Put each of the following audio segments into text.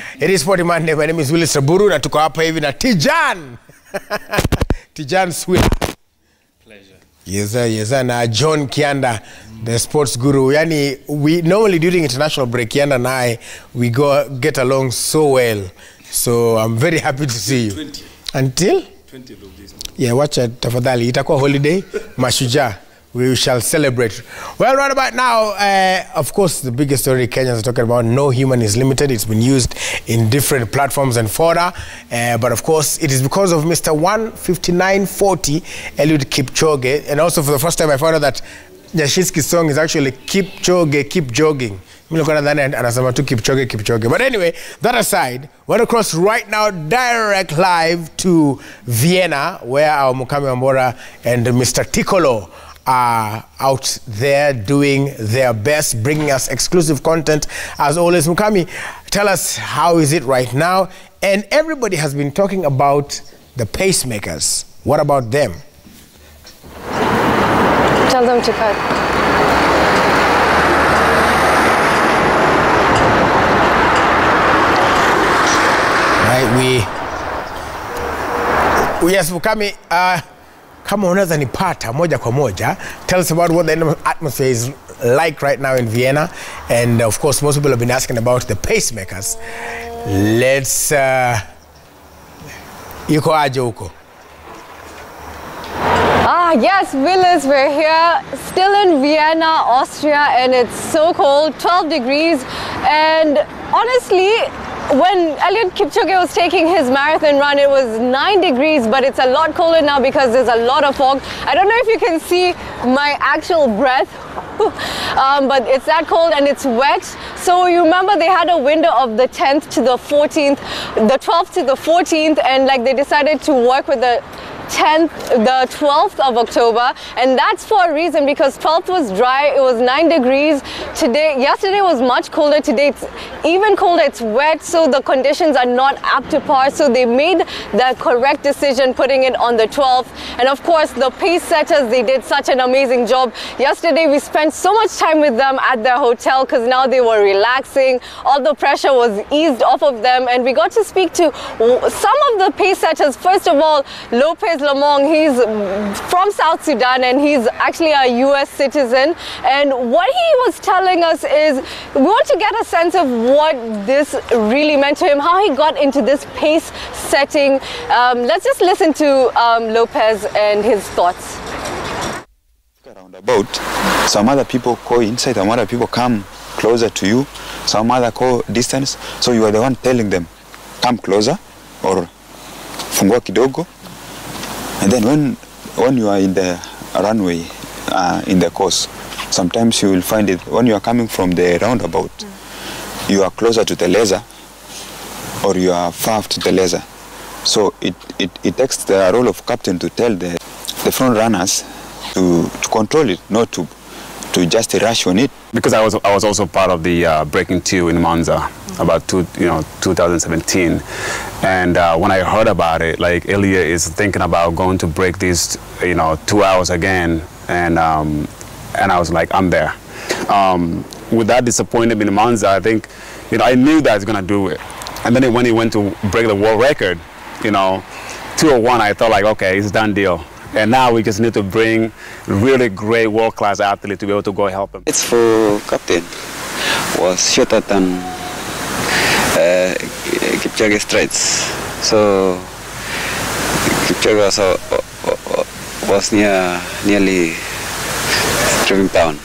It is Sporty Monday. My name is Willis Raburu na tuko hapa hivi na Tijan. Tijan Swila. Pleasure. Yes, na John Kianda, the sports guru. Yani, we normally during international break, Kianda and I, we get along so well. So I'm very happy to see you. 20. Until? 20th of this month. Yeah, watch it. Tafadhali. Itakuwa holiday. Mashujaa. We shall celebrate. Well, right about now, of course, the biggest story Kenyans are talking about, no human is limited. It's been used in different platforms and fora. But of course, it is because of Mr. 159.40, Eliud Kipchoge. And also for the first time, I found out that Nyashinski's song is actually Kipchoge, Keep Jogging. But anyway, that aside, we're across right now, direct live to Vienna, where our Mukami Wambora and Mr. Tikolo are out there doing their best, bringing us exclusive content. As always, Mukami, tell us how is it right now? And everybody has been talking about the pacemakers. What about them? Tell them to cut. Right, yes, Mukami, kama unaweza nipata moja kwa moja, tell us about what the atmosphere is like right now in Vienna. And of course, most people have been asking about the pacemakers. Let's, yuko aje huko? Yes, Willis, we're here still in Vienna, Austria, and it's so cold, 12 degrees. And honestly, when Eliud Kipchoge was taking his marathon run, it was 9 degrees, but it's a lot colder now because there's a lot of fog. I don't know if you can see my actual breath, but it's that cold and it's wet. So you remember they had a window of the 10th to the 14th, the 12th to the 14th, and like they decided to work with the 12th of October, and that's for a reason, because 12th was dry, it was 9 degrees. Yesterday was much colder, today it's even colder, it's wet, so the conditions are not up to par, so they made the correct decision putting it on the 12th. And of course the pace setters, they did such an amazing job. Yesterday we spent so much time with them at their hotel because now they were relaxing, all the pressure was eased off of them, and we got to speak to some of the pace setters. First of all, Lopez Lamong, he's from South Sudan and he's actually a US citizen, and what he was telling us is we want to get a sense of what this really meant to him, how he got into this pace setting. Let's just listen to Lopez and his thoughts. Around about, some other people go inside, some other people come closer to you, some other go distance, so you are the one telling them come closer or fungua kidogo. And then when you are in the runway, in the course, sometimes you will find it, when you are coming from the roundabout, you are closer to the laser or you are far to the laser. So it takes the role of captain to tell the front runners to control it, not to just rush on it. Because I was also part of the breaking two in Monza about 2017, and when I heard about it, like Eliud is thinking about going to break these 2 hours again, and I was like, I'm there. With that disappointment in Monza, I think I knew that I was gonna do it, and then when he went to break the world record, 2:01, I thought like, okay, it's a done deal. And now we just need to bring really great world-class athletes to be able to go help them. It's for captain was shorter than Kipchoge strides. So Kipchoge was nearly driving down.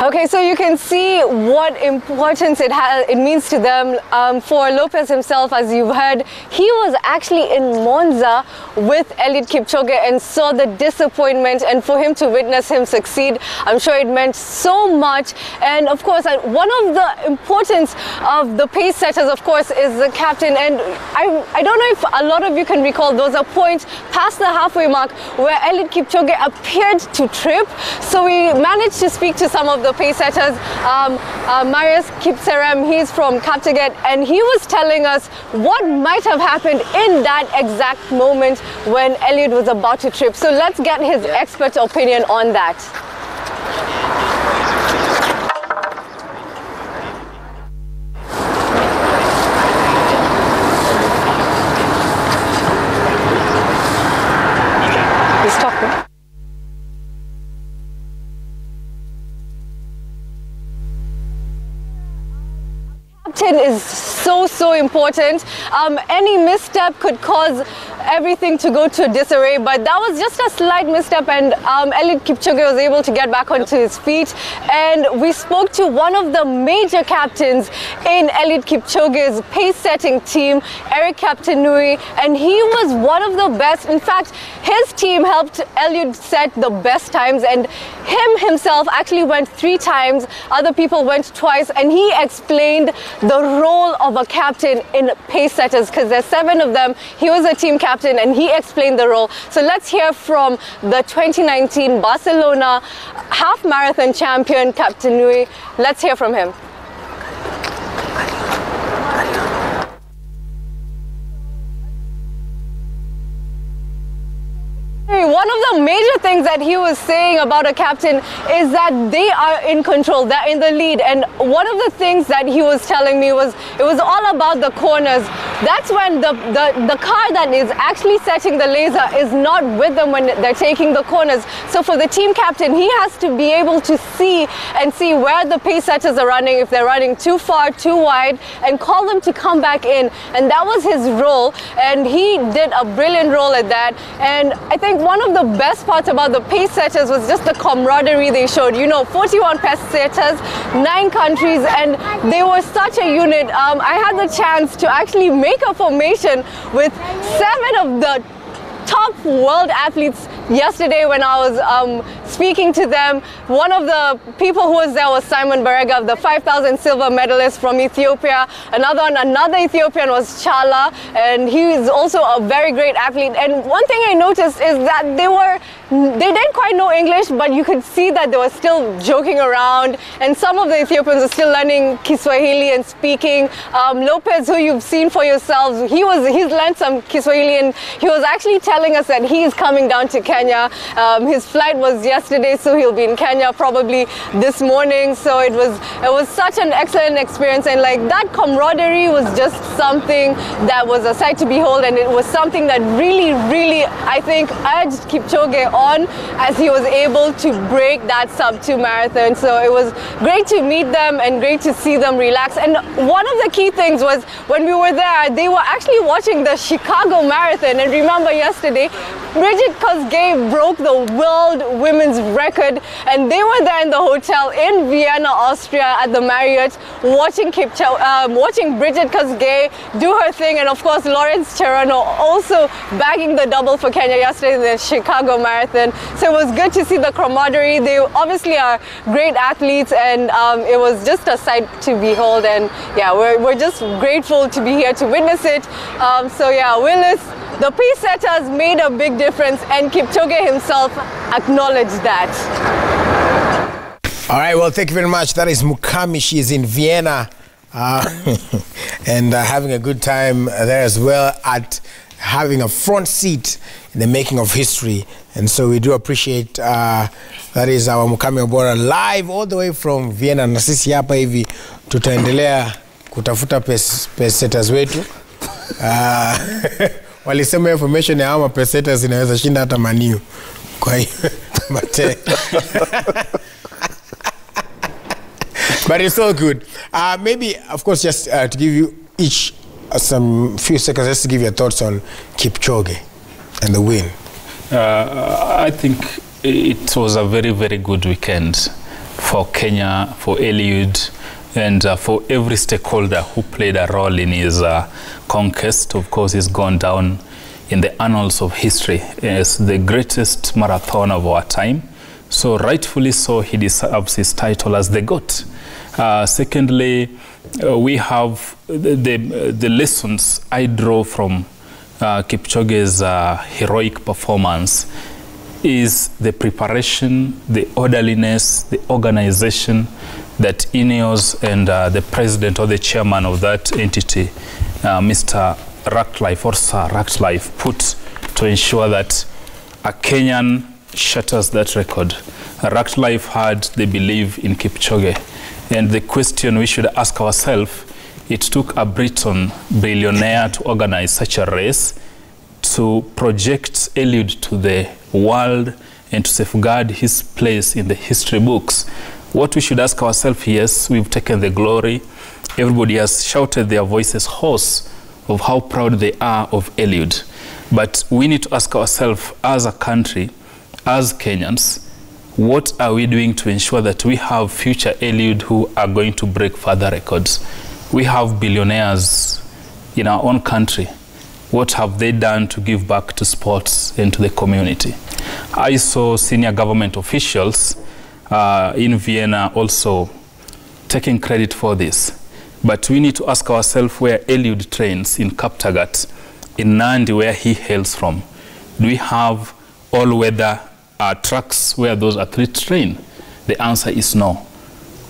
Okay, so you can see what importance it means to them. For Lopez himself, as you've heard, he was actually in Monza with Eliud Kipchoge and saw the disappointment, and for him to witness him succeed, I'm sure it meant so much. And of course, one of the importance of the pace setters, of course, is the captain. And I don't know if a lot of you can recall, there was a point past the halfway mark where Eliud Kipchoge appeared to trip. So we managed to speak to some of the pace setters. Marius Kipserem, he's from Kaptaget, and he was telling us what might have happened in that exact moment when Eliud was about to trip. So let's get his expert opinion on that. captain is so important. Any misstep could cause everything to go to disarray, but that was just a slight misstep, and Eliud Kipchoge was able to get back onto his feet. And we spoke to one of the major captains in Eliud Kipchoge's pace setting team, Eric Kaptenui, and he was one of the best. In fact, his team helped Eliud set the best times, and himself actually went 3 times, other people went twice, and he explained the role of a captain in pace setters, because there's 7 of them. He was a team captain and he explained the role. So let's hear from the 2019 Barcelona half marathon champion, Kaptenui. Let's hear from him. One of the major things that he was saying about a captain is that they are in control, they're in the lead. And one of the things that he was telling me was it was all about the corners. That's when the car that is actually setting the laser is not with them when they're taking the corners. So for the team captain, he has to be able to see where the pace setters are running, if they're running too far, too wide, and call them to come back in. And that was his role, and he did a brilliant role at that. And I think one of the best parts about the pace setters was just the camaraderie they showed. You know, 41 pace setters, 9 countries, and they were such a unit. I had the chance to actually make a formation with 7 of the top world athletes yesterday when I was speaking to them. One of the people who was there was Simon Barega, the 5,000 silver medalist from Ethiopia. Another Ethiopian was Chala, and he is also a very great athlete. And one thing I noticed is that they didn't quite know English, but you could see that they were still joking around, and some of the Ethiopians are still learning Kiswahili and speaking. Lopez, who you've seen for yourselves, he's learned some Kiswahili, and he was actually telling us that he is coming down to Kenya. His flight was yesterday, so he'll be in Kenya probably this morning. So it was such an excellent experience, and like that camaraderie was just something that was a sight to behold, and it was something that really I think urged Kipchoge on as he was able to break that sub-2 marathon. So it was great to meet them and great to see them relax. And one of the key things was when we were there, they were actually watching the Chicago Marathon. And remember yesterday, Bridget Kosgei broke the world women's record, and they were there in the hotel in Vienna, Austria at the Marriott watching Bridget Kosgei do her thing, and of course Lawrence Cherano also bagging the double for Kenya yesterday in the Chicago Marathon. So it was good to see the camaraderie. They obviously are great athletes, and it was just a sight to behold. And yeah, we're just grateful to be here to witness it. So yeah, Willis, the pace setters made a big difference, and Kipchoge himself acknowledged that. All right, well, thank you very much. That is Mukami. She is in Vienna and having a good time there as well, at having a front seat in the making of history. And so we do appreciate that is our Mukami Obora live all the way from Vienna. Na sisi hapa hivi tutaendelea kutafuta pace setters wetu. Walisema information ya hawa pace setters inaweza shinda hata Maniu. Kwa hiyo but it's all good. Maybe, of course, just to give you each some few seconds, just to give your thoughts on Kipchoge and the win. I think it was a very good weekend for Kenya, for Eliud, and for every stakeholder who played a role in his conquest. Of course, he's gone down in the annals of history as the greatest marathon of our time. So rightfully so, he deserves his title as the GOAT. Secondly, we have the lessons I draw from Kipchoge's heroic performance is the preparation, the orderliness, the organization that Ineos and the president or the chairman of that entity, Mr. Ratcliffe or Sir Ratcliffe, put to ensure that a Kenyan shatters that record. Ratcliffe had the belief in Kipchoge, and the question we should ask ourselves, it took a Briton billionaire to organize such a race, to project Eliud to the world and to safeguard his place in the history books. What we should ask ourselves, yes, we've taken the glory. Everybody has shouted their voices hoarse of how proud they are of Eliud. But we need to ask ourselves as a country, as Kenyans, what are we doing to ensure that we have future Eliud who are going to break further records? We have billionaires in our own country. What have they done to give back to sports and to the community? I saw senior government officials in Vienna also taking credit for this. But we need to ask ourselves where Eliud trains in Kaptagat, in Nandi, where he hails from. Do we have all-weather tracks where those athletes train? The answer is no.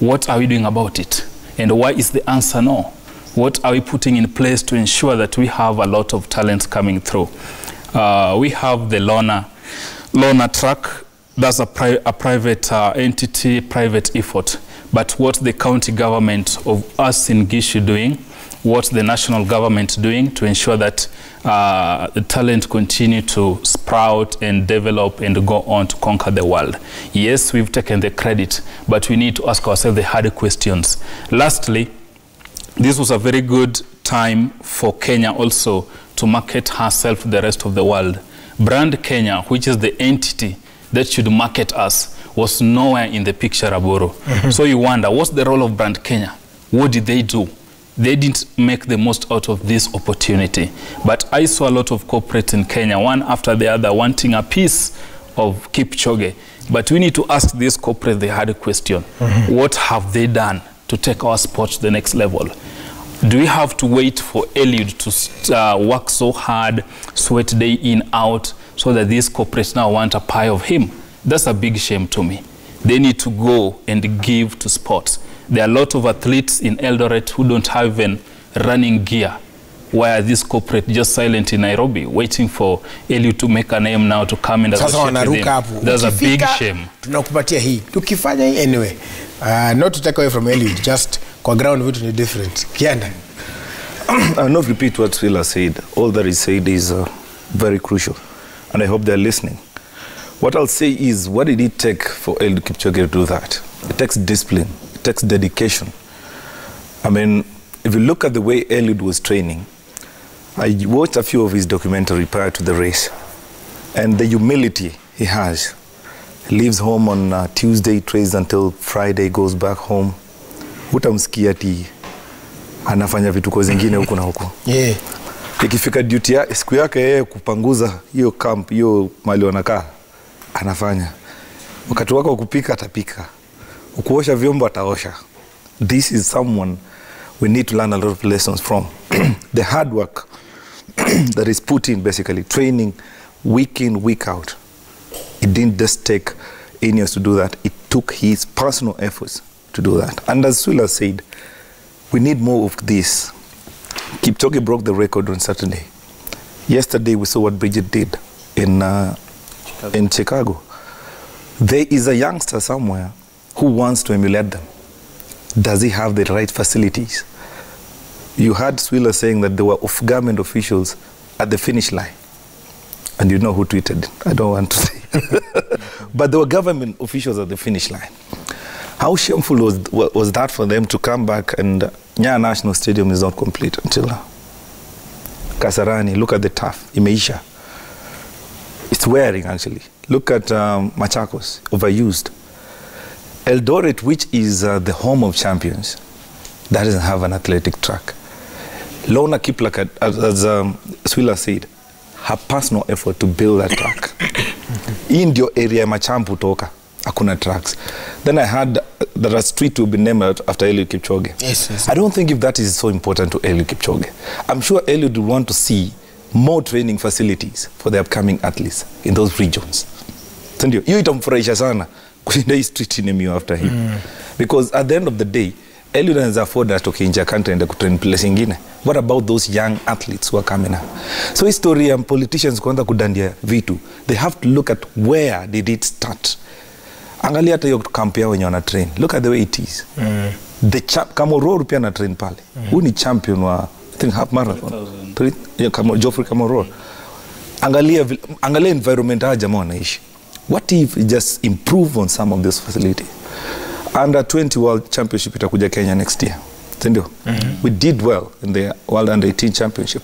What are we doing about it? And why is the answer no? What are we putting in place to ensure that we have a lot of talents coming through? We have the Lona track. That's a private entity, private effort. But what the county government of us in Gishu doing, what the national government doing to ensure that the talent continue to sprout and develop and go on to conquer the world. Yes, we've taken the credit, but we need to ask ourselves the hard questions. Lastly, this was a very good time for Kenya also to market herself to the rest of the world. Brand Kenya, which is the entity that should market us, was nowhere in the picture, Aburo. So you wonder, what's the role of Brand Kenya? What did they do? They didn't make the most out of this opportunity. But I saw a lot of corporates in Kenya, one after the other, wanting a piece of Kipchoge. But we need to ask this corporate the hard question. What have they done to take our sport to the next level? Do we have to wait for Eliud to work so hard, sweat day in, out, so that these corporates now want a pie of him? That's a big shame to me. They need to go and give to sports. There are a lot of athletes in Eldoret who don't have even running gear. Why are these corporate just silent in Nairobi, waiting for Eliud to make a name now to come and associate with them? That's a big shame. Tunakupatia hii. Tukifanya hii anyway. Not to take away from Eliud, just kwa ground vitu ni different. Kianda. I'll not repeat what Willa said. All that he said is very crucial. And I hope they're listening. What I'll say is, what did it take for Eliud Kipchoge to do that? It takes discipline. It takes dedication. I mean, if you look at the way Eliud was training, I watched a few of his documentary prior to the race, and the humility he has. He leaves home on Tuesday, trains until Friday, goes back home. Hutamsikia ati anafanya vituko zingine huku na huku. Yeah. Ikifika duty ya siku yake yeye kupanguza hiyo camp, hiyo mali wanakaa, anafanya. Wakati wako kupika atapika. Ukuosha vyombo ataosha. This is someone we need to learn a lot of lessons from. The hard work that is put in, basically training week in, week out. It didn't just take Ineos to do that. It took his personal efforts to do that. And as Sula said, we need more of this. Kipchoge broke the record on Saturday. Yesterday we saw what Bridget did in Chicago. There is a youngster somewhere who wants to emulate them. Does he have the right facilities? You heard Swiller saying that there were government officials at the finish line. And you know who tweeted it. I don't want to say. But there were government officials at the finish line. How shameful was that for them to come back and Nyayo National Stadium is not complete until Kasarani. Look at the turf, Imeisha. It's wearing actually. Look at Machakos, overused. Eldoret, which is the home of champions, that doesn't have an athletic track. Lona Kiplakat, as Swilla said, her personal effort to build that track. In your area, Machampu toka, hakuna tracks. Then I heard that a street will be named after Eliud Kipchoge. Yes. I don't think if that is so important to Eliud Kipchoge. I'm sure Eliud would want to see more training facilities for the upcoming athletes in those regions. Sindio, hiyo itamfurahisha sana kushinda hii street name after him. Because at the end of the day, Eliud has afforded to change a country and to train place ingine. What about those young athletes who are coming up? So history and politicians kuanza kudandia vitu, they have to look at where did it start. Angalia hata hiyo camp yao wenye wana train. Look at the way it is. The Kamoror pia na train pale. Who ni champion wa I think half marathon. Geoffrey Kamoror. Angalia environment hawa jamaa wanaishi. What if we just improve on some of this facility? Under 20 World Championship itakuja Kenya next year. Sindio? We did well in the World Under 18 Championship.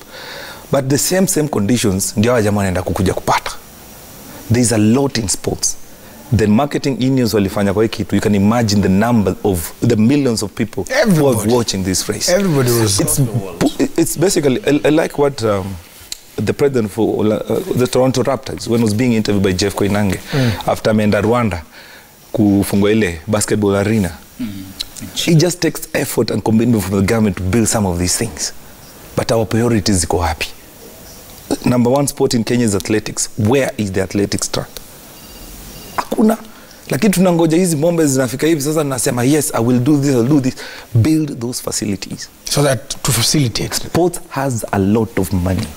But the same conditions ndio hawa jamaa wanaenda kukuja kupata. There's a lot in sports. The marketing unions walifanya kwa kitu. You can imagine the number of the millions of people who are watching this race. Everybody was. It's basically I like what the president for the Toronto Raptors, when he was being interviewed by Jeff Koinange after ameenda Rwanda kufungua ile basketball arena. It just takes effort and commitment from the government to build some of these things. But our priorities ziko happy. Number one sport in Kenya is athletics. Where is the athletics track? Hakuna. Lakini tunangoja hizi mombe zinafika hivi sasa nasema yes, I will do this, I'll do this. Build those facilities. So that to facilitate. Sport has a lot of money.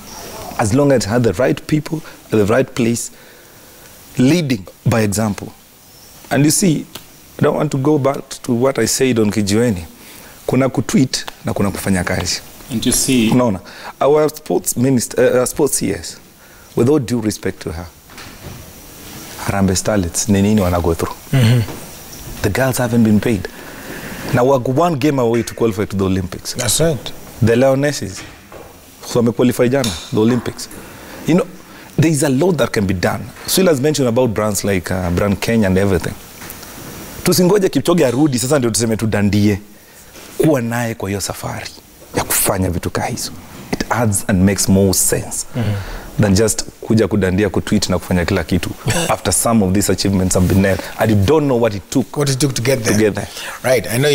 As long as it has the right people at the right place, leading by example. And you see, I don't want to go back to what I said on Kijiweni. Kuna kutweet na kuna kufanya kazi. And you see, no, our sports minister, sports CS, with all due respect to her, Harambee Starlets, ni nini wana go through. The girls haven't been paid. Now we're one game away to qualify to the Olympics. That's right. The Lionesses, so wame qualify jana, the Olympics. You know, there is a lot that can be done. Swila has mentioned about brands like Brand Kenya and everything. Tusingoje Kipchoge arudi sasa ndio tuseme tudandie. Kuwa naye kwa hiyo safari ya kufanya vitu kama hizo. It adds and makes more sense than just kuja kudandia kutweet na kufanya kila kitu after some of these achievements have been made and you don't know what it took to get there. To get there. Right. I know you